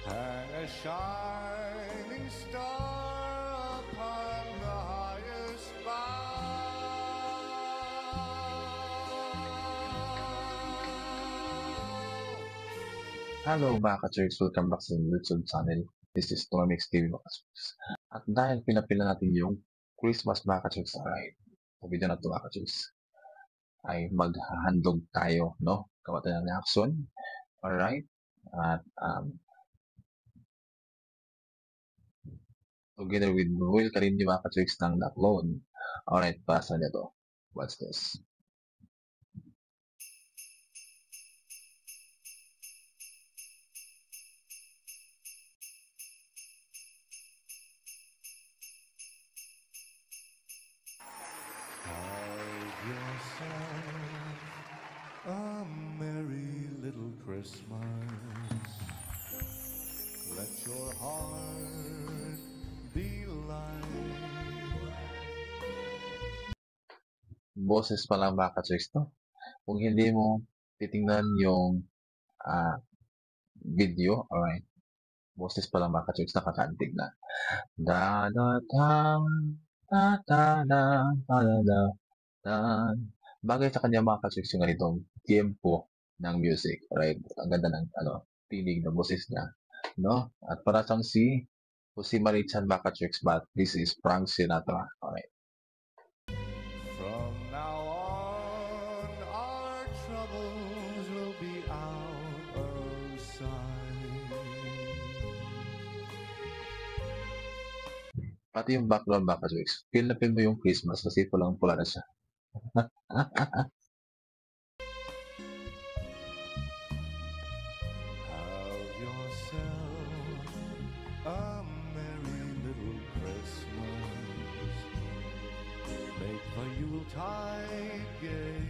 Hang a shining star upon the highest bough. Hello mga ka-Church, welcome back sa YouTube channel. This is Tomix TV mga ka-Church. At dahil pinapila natin yung Christmas mga ka-Church, alright, sa video na ito mga ka-Church, ay maghahandog tayo, no? Gawa tayo ng reaction, alright? At together with Will Karinji mga ka-Church ng Naklon. Alright, pasa nito. What's this? Have yourself a merry little Christmas. Let your heart be light. Boses pa lang mga ka-Church, no? Kung hindi mo titingnan yung video, alright, boses pa lang mga ka-Church, nakakantig na. Da da da da da da da da da da. Bagay sa kanya mga ka-Church yung ganitong tempo ng music, right? Ang ganda ng tinig ng boses niya, no? At para siyang si Marichan mga ka-Church, but this is Frank Sinatra, alright? From now on, our troubles will be out of sight. Pati yung background mga ka-Church, feel na feel mo yung Christmas kasi pulang-pula na siya. Have yourself a merry little Christmas. Make the Yuletide gay.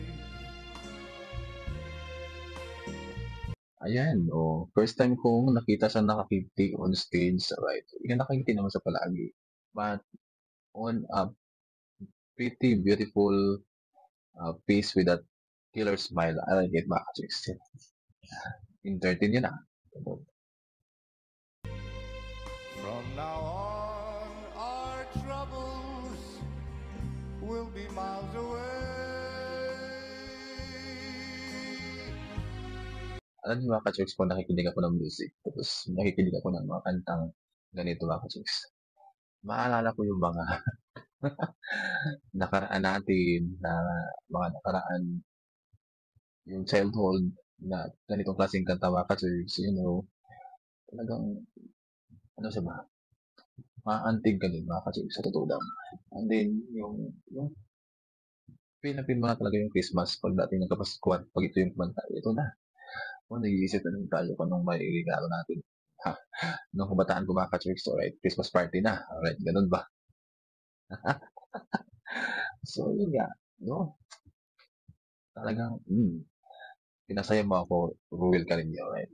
Ayan, first time kong nakita siya nakakiti on stage, right? Yung nakakiti naman sa palagi. But on a pretty beautiful face with that killer smile, I like it, mga ka-Church. Entertain yun ah. From now on, our troubles will be miles away. Alam niyo mga ka-Church, kung nakikinig ako ng music, tapos nakikinig ako ng mga kantang ganito mga ka-Church, maalala ko yung mga nakaraan natin, na mga nakaraan, yung childhood, na ganitong klaseng kanta mga ka-Church, talagang, ano siya ba, maantig ka din mga ka-Church, sa totoo lang. And then, yung feel na feel mo na talaga yung Christmas pag dating nagkapaskuhan, pag ito yung kumanta, ito na. Nag-iisip na lang tayo kung anong may regalo natin. Ha, nung kabataan ko mga ka-Church, alright, Christmas party na. Alright, ganun ba? So, yun nga, no? Talagang, pinasaya mo ako, Ruel ka rin yun, alright?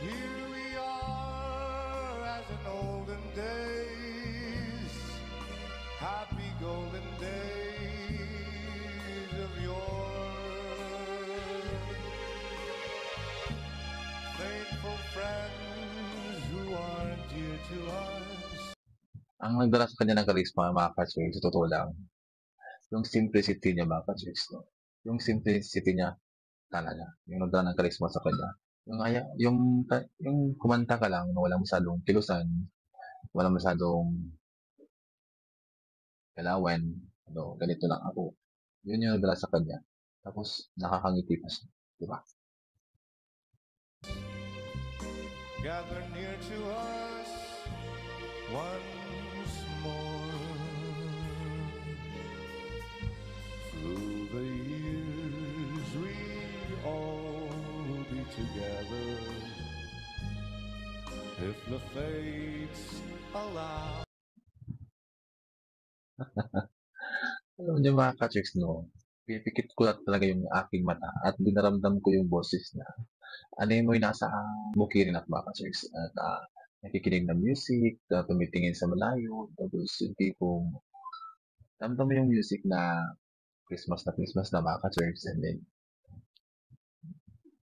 Here we are as in olden days, happy golden days of yore. Faithful friends who are dear to us. Ang nagdala sa kanya ng karisma, mga ka-Church, sa totoo lang, yung simplicity niya, mga ka-Church, no? Yung simplicity niya, talaga, yung nagdala ng karisma sa kanya. Yung kumanta ka lang, na walang masyadong kilusan, walang masyadong galawan, ganito lang ako. Yun yung nagdala sa kanya. Tapos, nakakangiti pa siya. Diba? Gather near to us once more. Through the years we all will be together, if the fates allow. Alam niyo mga ka-Church, no? Pipikit ko lang talaga yung aking mata at dinaramdam ko yung boses niya. Ano mo yung nasa bukirin at mga ka-Church. At nakikinig ng music, tumitingin sa malayo, tapos yung tipong ramdam mo yung music na Christmas na mga ka-Church, and then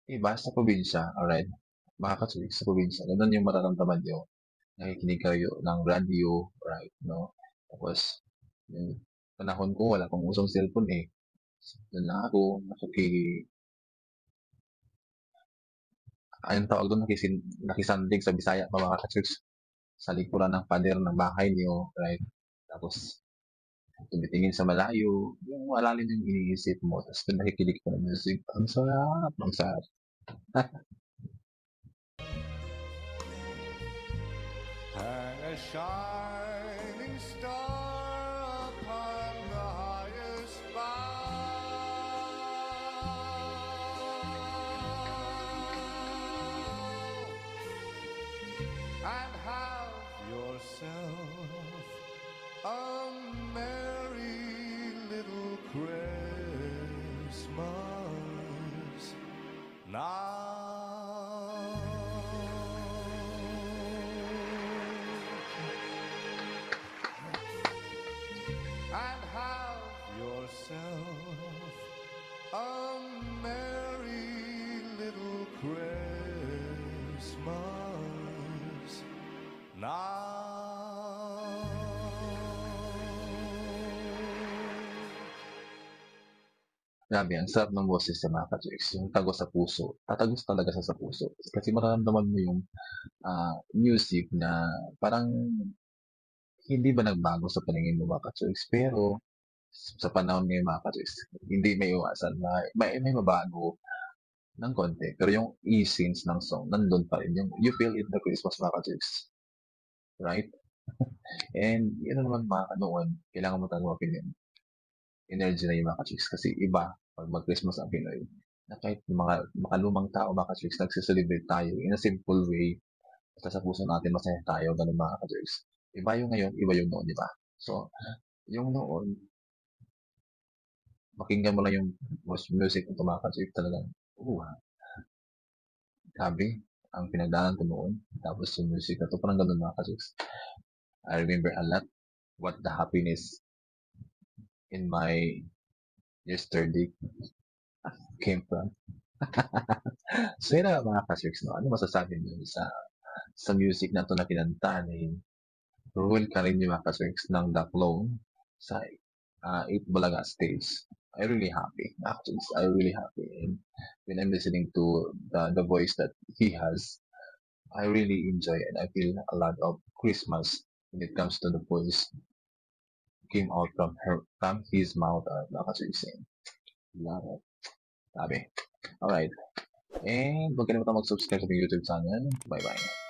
Iba sa probinsya, alright, mga ka-Chicks, sa probinsya, ganun yung mararamdaman nyo. Nakikinig kayo ng radio, right, no? Tapos, yung panahon ko, wala pang usong cellphone eh. Doon lang ako, anong tawag doon, nakisandig sa Bisaya, mga ka-Chicks, sa likuran ng pader ng bahay niyo, right? Tapos, tumitingin sa malayo, yung malalim yung iniisip mo, tapos kung nakikinig ka ng music, ang sarap, ang sarap. Hang a shining star upon the highest bough and have yourself a merry little Christmas now. And have yourself a merry little Christmas now. Grabe, ang sarap ng boses sa mga ka-Chicks, yung tagos sa puso, tatagos talaga sa puso. Kasi mararamdaman mo yung music na parang hindi ba nagbago sa paningin mo, mga ka-Chicks, pero sa panahon ngayon, mga ka-Chicks, hindi may iwasan na may mabago ng konti. Pero yung essence ng song, nandun pa rin. Yung you feel it the Christmas, mga ka-Chicks. Right? And yun na naman mga noon, kailangan mo talaga opinion. Energy na yung mga ka-Chicks. Kasi iba, pag mag-Christmas ang Pinoy, na kahit yung mga makalumang tao, mga ka-Chicks, nagsiselebrate tayo in a simple way. Basta sa puso natin, masaya tayo, ganun mga ka-Chicks. Iba yung ngayon, iba yung noon, di ba? So, yung noon, pakinggan mo lang yung music ng tumakasik talagang, grabe, ang pinagdaanan ko noon. Tapos yung music na to, parang ganun mga kasiks. I remember a lot what the happiness in my yesterday came from. So yun na mga kasiks, no? Ano masasabi niyo sa music na to na kinanta ni Ruel Carino mga kasiks ng The Clone sa 8 Bulaga stage. I really happy. Actually, I really happy. And when I'm listening to the voice that he has, I really enjoy and I feel a lot of Christmas when it comes to the voice came out from his mouth. Nakasing. Love it. Sabi. Alright. And huwag ka na mag-subscribe sa aking YouTube channel. Bye-bye.